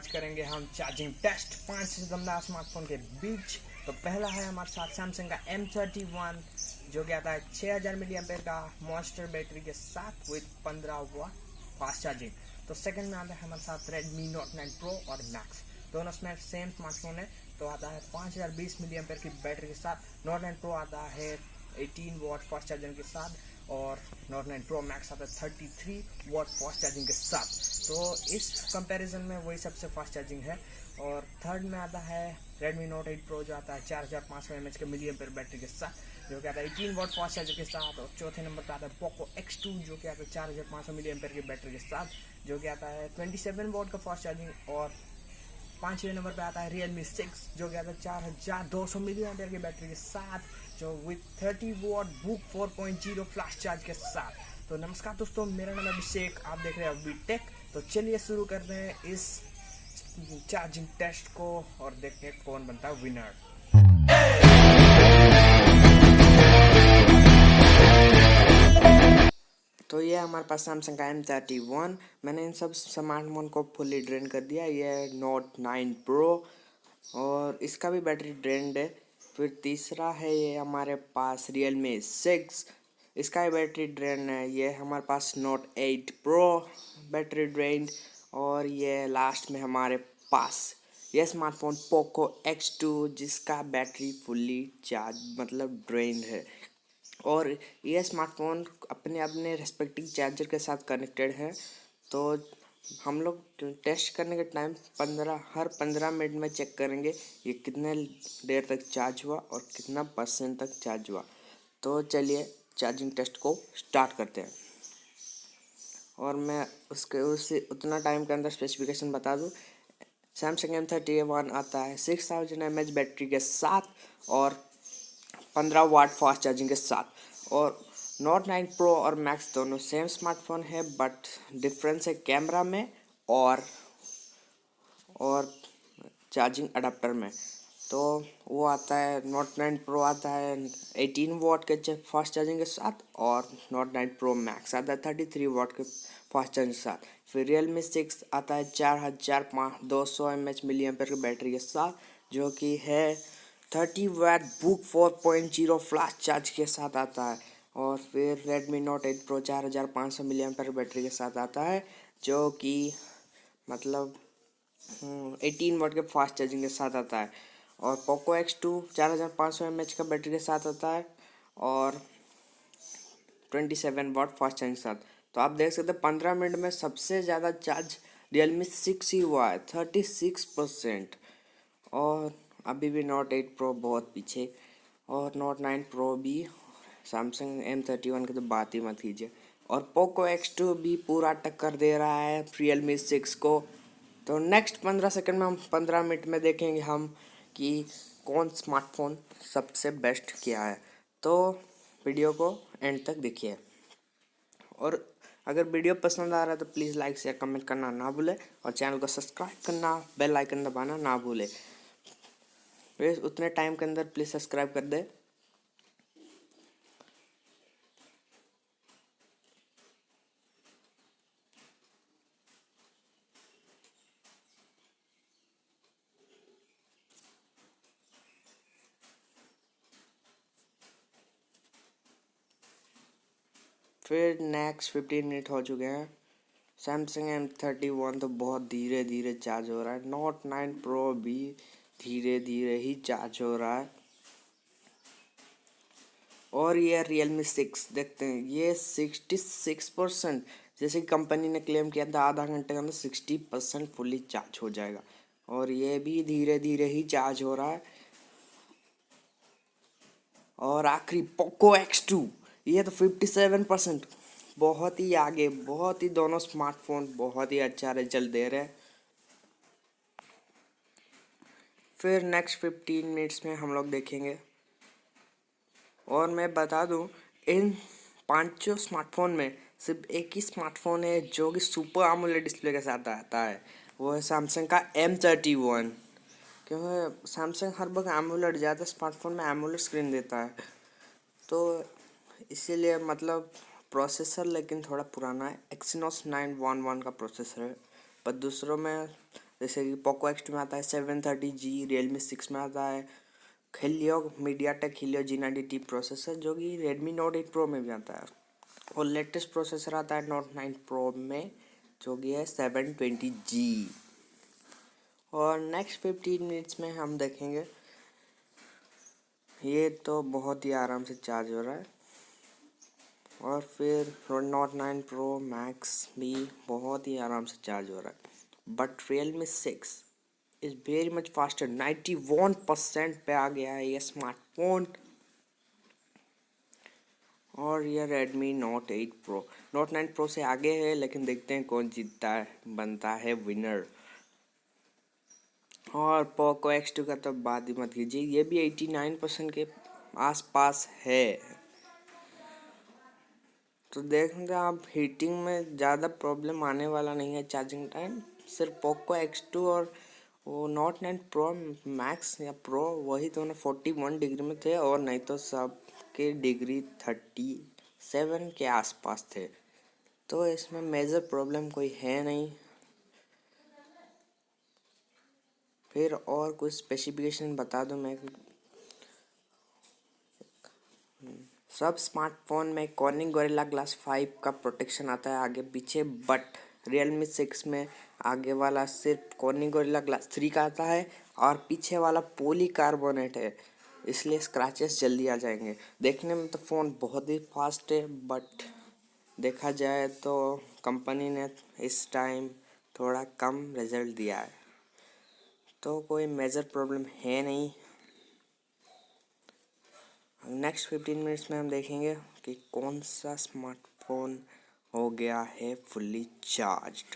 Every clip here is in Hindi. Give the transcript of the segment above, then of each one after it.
आज करेंगे हम चार्जिंग टेस्ट 5 दमदार स्मार्टफोन के बीच। तो पहला है हमारे साथ सैमसंग का M31 जो कि आता है 6000 मिली एम्पेयर का मॉन्स्टर बैटरी के साथ विद 15 वाट फास्ट चार्जिंग। तो सेकंड में आता है हमारे साथ Redmi Note 9 Pro और Max, दोनों में सेम स्मार्टफोन है। तो आता है 5020 मिली एम्पेयर की बैटरी के साथ। Note 9 Pro आता है 18 वाट फास्ट चार्जिंग के साथ और Note 9 Pro Max आता है 33 वाट फास्ट चार्जिंग के साथ। तो इस कंपैरिजन में वही सबसे फास्ट चार्जिंग है। और थर्ड में आता है Redmi Note 8 Pro जो आता है 4500 mAh के मिली एम्पेयर बैटरी के साथ जो कि आता है 18 वाट फास्ट चार्जर के साथ। और चौथे नंबर पर आता है Poco X2 जो कि आता है 4500 मिली एम्पेयर की बैटरी के साथ जो कि आता है 27 वाट का फास्ट चार्जिंग। और पाँचवें नंबर पे आता है Realme 6 जो कि आता है 4200 मिली एम्पेयर की बैटरी के साथ जो विद 30 वाट बुक 4.0 फ्लैश चार्ज के साथ। तो नमस्कार दोस्तों, मेरा नाम है अभिषेक, आप देख रहे हैं अभी टेक। तो चलिए शुरू करते हैं इस चार्जिंग टेस्ट को और देखते हैं कौन बनता है विनर। तो ये हमारे पास सैमसंग का M31। मैंने इन सब स्मार्टफोन को फुली ड्रेन कर दिया। ये है Note 9 Pro और इसका भी बैटरी ड्रेन्ड है। फिर तीसरा है ये हमारे पास Realme 6, इसका भी बैटरी ड्रेन है। ये हमारे पास Note 8 Pro बैटरी ड्रेन्ड। और ये लास्ट में हमारे पास ये स्मार्टफोन Poco X2 जिसका बैटरी फुल्ली चार्ज मतलब ड्रेन्ड है। और ये स्मार्टफोन अपने अपने रेस्पेक्टिव चार्जर के साथ कनेक्टेड है। तो हम लोग टेस्ट करने के टाइम हर 15 मिनट में चेक करेंगे ये कितने देर तक चार्ज हुआ और कितना % तक चार्ज हुआ। तो चलिए चार्जिंग टेस्ट को स्टार्ट करते हैं। और मैं उससे उतना टाइम के अंदर स्पेसिफिकेशन बता दूँ। सैमसंग M31 आता है 6000 mAh बैटरी के साथ और 15 वाट फास्ट चार्जिंग के साथ। और Note 9 Pro और Max दोनों सेम स्मार्टफोन है बट डिफरेंस है कैमरा में और चार्जिंग अडाप्टर में। तो वो आता है Note 9 Pro आता है 18 वाट के फास्ट चार्जिंग के साथ और Note 9 Pro Max आता है 33 वाट के फास्ट चार्जिंग के साथ। फिर Realme 6 आता है 4200 mAh मिली एम्पेयर की बैटरी के साथ जो कि है 30 वाट बुक 4.0 फ्लैश चार्ज के साथ आता है। और फिर Redmi Note 8 Pro 4500 milliampere battery के साथ आता है जो कि मतलब 18 वाट के फास्ट चार्जिंग के साथ आता है। और Poco X2 4500 mAh का बैटरी के साथ आता है और 27 वाट फास्ट चार्जिंग के साथ। तो आप देख सकते हैं 15 मिनट में सबसे ज़्यादा चार्ज Realme 6 ही हुआ है 36%। और अभी भी Note 8 Pro बहुत पीछे और Note 9 Pro भी। सैमसंग M31 की तो बात ही मत कीजिए। और Poco X2 भी पूरा टक्कर दे रहा है Realme 6 को। तो नेक्स्ट 15 सेकंड में 15 मिनट में देखेंगे हम कि कौन स्मार्टफोन सबसे बेस्ट क्या है। तो वीडियो को एंड तक देखिए और अगर वीडियो पसंद आ रहा है तो प्लीज़ लाइक शेयर कमेंट करना ना भूलें और चैनल को सब्सक्राइब करना बेल आइकन दबाना ना भूलें। प्लीज़ उतने टाइम के अंदर प्लीज़ सब्सक्राइब कर दे। फिर नेक्स्ट 15 मिनट हो चुके हैं। सैमसंग M31 तो बहुत धीरे धीरे चार्ज हो रहा है। Note 9 Pro भी धीरे धीरे ही चार्ज हो रहा है। और ये Realme 6 देखते हैं ये 66%, जैसे कि कंपनी ने क्लेम किया था आधा घंटे के अंदर 60% फुली चार्ज हो जाएगा। और ये भी धीरे धीरे ही चार्ज हो रहा है। और आखिरी Poco X2 ये तो 57%, बहुत ही आगे, बहुत ही दोनों स्मार्टफोन बहुत ही अच्छा रिजल्ट दे रहे हैं। फिर नेक्स्ट 15 मिनट्स में हम लोग देखेंगे। और मैं बता दूं इन पांचों स्मार्टफोन में सिर्फ एक ही स्मार्टफोन है जो कि सुपर AMOLED डिस्प्ले के साथ आता है, वो है सैमसंग का M31। क्योंकि सैमसंग हर वक्त AMOLEड ज़्यादा स्मार्टफोन में AMOLEड स्क्रीन देता है तो इसीलिए मतलब प्रोसेसर लेकिन थोड़ा पुराना है। Exynos 911 का प्रोसेसर है पर दूसरों में जैसे कि पोको X2 में आता है 730G, रियलमी 6 में आता है Helio MediaTek Helio G90T processor, जो कि रेडमी नोट 8 प्रो में भी आता है। और लेटेस्ट प्रोसेसर आता है नोट 9 प्रो में, जो कि है 720G। और नेक्स्ट 15 मिनट्स में हम देखेंगे, ये तो बहुत ही आराम से चार्ज हो रहा है। और फिर नोट 9 प्रो मैक्स भी बहुत ही आराम से चार्ज हो रहा है। But Realme 6 is very much faster, 91% पे आ गया है ये स्मार्टफोन। और ये Redmi note 8 pro note 9 pro से आगे है, लेकिन देखते हैं कौन जीतता है, बनता है विनर। और पोको X2 का तो बात ही मत कीजिए, ये भी 89% के आसपास है। तो देखेंगे आप, हीटिंग में ज़्यादा प्रॉब्लम आने वाला नहीं है चार्जिंग टाइम। सिर्फ पोको X2 और वो नोट 9 प्रो मैक्स या प्रो, वही दोनों 41 डिग्री में थे, और नहीं तो सब के डिग्री 37 के आसपास थे। तो इसमें मेजर प्रॉब्लम कोई है नहीं। फिर और कुछ स्पेसिफिकेशन बता दूं मैं। सब स्मार्टफोन में कॉर्निंग गोरिल्ला ग्लास 5 का प्रोटेक्शन आता है आगे पीछे, बट रियलमी 6 में आगे वाला सिर्फ कॉर्निंग गोरिल्ला ग्लास 3 का आता है, और पीछे वाला पॉलीकार्बोनेट है, इसलिए स्क्रैचेस जल्दी आ जाएंगे। देखने में तो फ़ोन बहुत ही फास्ट है, बट देखा जाए तो कंपनी ने इस टाइम थोड़ा कम रिजल्ट दिया है, तो कोई मेजर प्रॉब्लम है नहीं। नेक्स्ट 15 मिनट्स में हम देखेंगे कि कौन सा स्मार्टफोन हो गया है फुल्ली चार्ज्ड।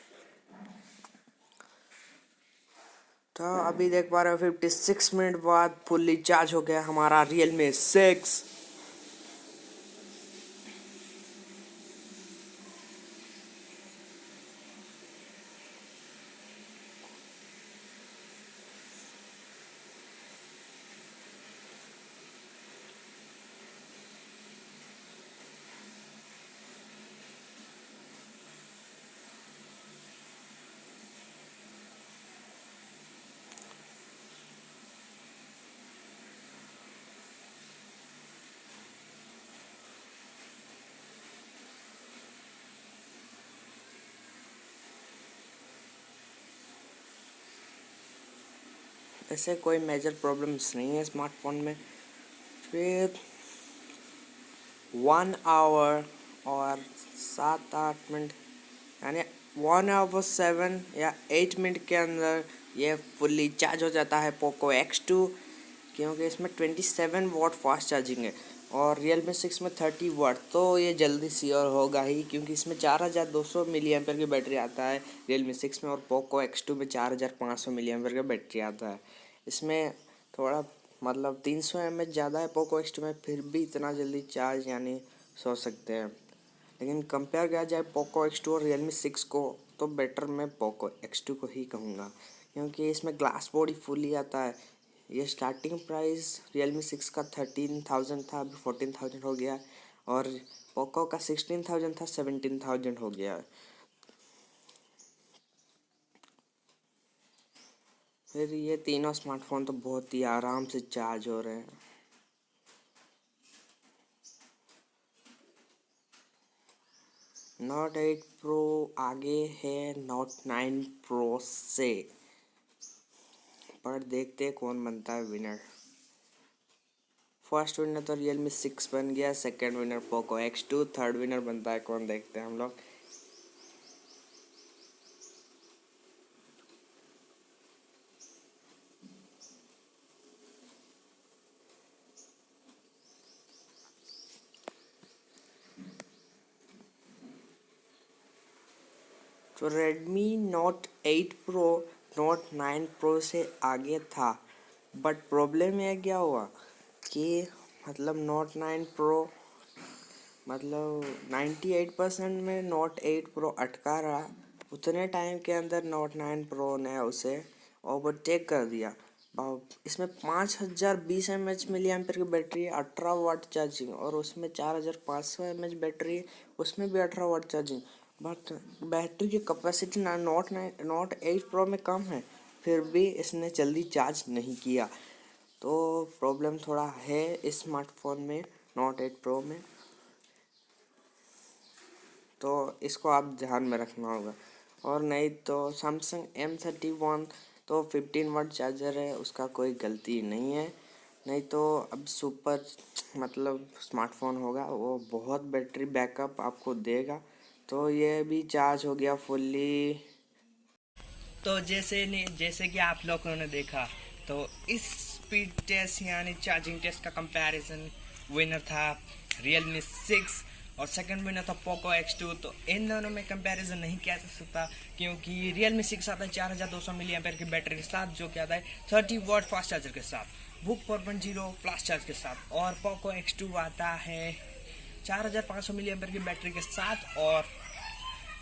तो अभी देख पा रहे हो 56 मिनट बाद फुल्ली चार्ज हो गया हमारा रियलमी 6। ऐसे कोई मेजर प्रॉब्लम्स नहीं है स्मार्टफोन में। फिर 1 आवर और 7-8 मिनट, यानी 1 आवर 7 या 8 मिनट के अंदर ये फुल्ली चार्ज हो जाता है पोको X2, क्योंकि इसमें 27 वाट फास्ट चार्जिंग है, और रियलमी 6 में 30 वाट। तो ये जल्दी श्योर होगा ही, क्योंकि इसमें 4200 मिली एम्पेयर की बैटरी आता है रियलमी 6 में, और पोको X2 में 4500 मिली एम्पेयर का बैटरी आता है। इसमें थोड़ा मतलब 300 mAh ज़्यादा है पोको X2 में, फिर भी इतना जल्दी चार्ज यानी सोच सकते हैं। लेकिन कंपेयर किया जाए पोको X2 और रियलमी 6 को, तो बेटर मैं पोको X2 को ही कहूँगा, क्योंकि इसमें ग्लास बॉडी फुली आता है। ये स्टार्टिंग प्राइस रियलमी 6 का 13,000 था, अभी 14,000 हो गया, और पोको का 16,000 था, 17,000 हो गया। फिर ये तीनों स्मार्टफोन तो बहुत ही आराम से चार्ज हो रहे हैं। नोट 8 प्रो आगे है नोट 9 प्रो से, पर देखते कौन बनता है विनर। फर्स्ट विनर तो रियलमी 6 बन गया, second winner Poco X2, third winner बनता है कौन, देखते हैं हम लोग। तो Redmi note 8 pro note 9 pro से आगे था, बट प्रॉब्लम यह क्या हुआ कि मतलब नोट 9 प्रो मतलब 98% में नोट 8 प्रो अटका रहा। उतने टाइम के अंदर नोट 9 प्रो ने उसे ओवरटेक कर दिया। इसमें 5020 mAh मिली एम्पेयर की बैटरी है, 18 वाट चार्जिंग, और उसमें 4500 mAh बैटरी है, उसमें भी 18 वाट चार्जिंग। बट बैटरी की कैपेसिटी नोट 8 प्रो में कम है, फिर भी इसने जल्दी चार्ज नहीं किया। तो प्रॉब्लम थोड़ा है इस स्मार्टफोन में, नोट 8 प्रो में, तो इसको आप ध्यान में रखना होगा। और नहीं तो सैमसंग M31 तो 15 वाट चार्जर है, उसका कोई गलती नहीं है। नहीं तो अब सुपर मतलब स्मार्टफोन होगा, वो बहुत बैटरी बैकअप आपको देगा। तो ये भी चार्ज हो गया फुल्ली। तो जैसे कि आप लोगों ने देखा, तो इस स्पीड टेस्ट यानी चार्जिंग टेस्ट का कंपैरिजन विनर था Realme 6 और सेकंड विनर था Poco X2। तो इन दोनों में कंपैरिजन नहीं किया जा सकता, क्योंकि Realme 6 आता है 4200 मिली एम्पेयर की बैटरी के साथ, जो कि आता है 30 वाट फास्ट चार्जर के साथ, बुक 4.0 फास्ट चार्ज के साथ। और Poco X2 आता है 4500 मिली एम्पेयर की बैटरी के साथ और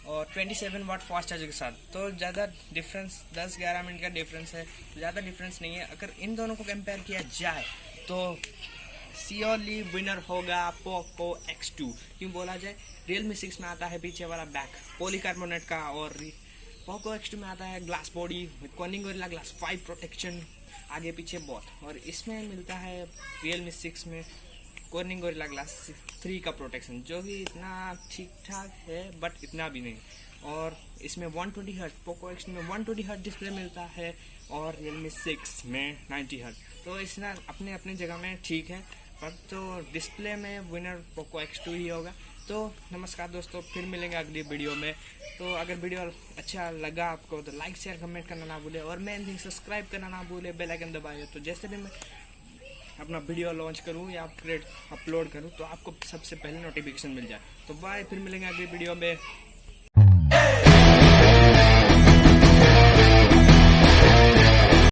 27 वाट फास्ट चार्जर के साथ। तो ज़्यादा डिफरेंस 10-11 मिनट का डिफरेंस है, ज़्यादा डिफरेंस नहीं है। अगर इन दोनों को कंपेयर किया जाए तो श्योरली विनर होगा Poco X2। क्यों बोला जाए, Realme 6 में आता है पीछे वाला बैक पॉलीकार्बोनेट का, और Poco X2 में आता है glass body with Corning Gorilla Glass 5 protection, आगे पीछे बहुत। और इसमें मिलता है Realme 6 में Corning Gorilla Glass 3 का प्रोटेक्शन, जो कि इतना ठीक ठाक है बट इतना भी नहीं। और इसमें 120 हर्ट्ज, Poco X2 में 120 हर्ट्ज डिस्प्ले मिलता है और Realme 6 में 90 हर्ट्ज। तो इसना अपने अपने जगह में ठीक है, पर तो डिस्प्ले में विनर Poco X2 ही होगा। तो नमस्कार दोस्तों, फिर मिलेंगे अगली वीडियो में। तो अगर वीडियो अच्छा लगा आपको तो लाइक शेयर कमेंट करना ना भूले, और मेन थिंग सब्सक्राइब करना ना भूले, बेल आइकन दबाइए। तो जैसे भी मैं अपना वीडियो लॉन्च करूँ या अपलोड करूँ तो आपको सबसे पहले नोटिफिकेशन मिल जाए। तो बाय, फिर मिलेंगे अगली वीडियो में।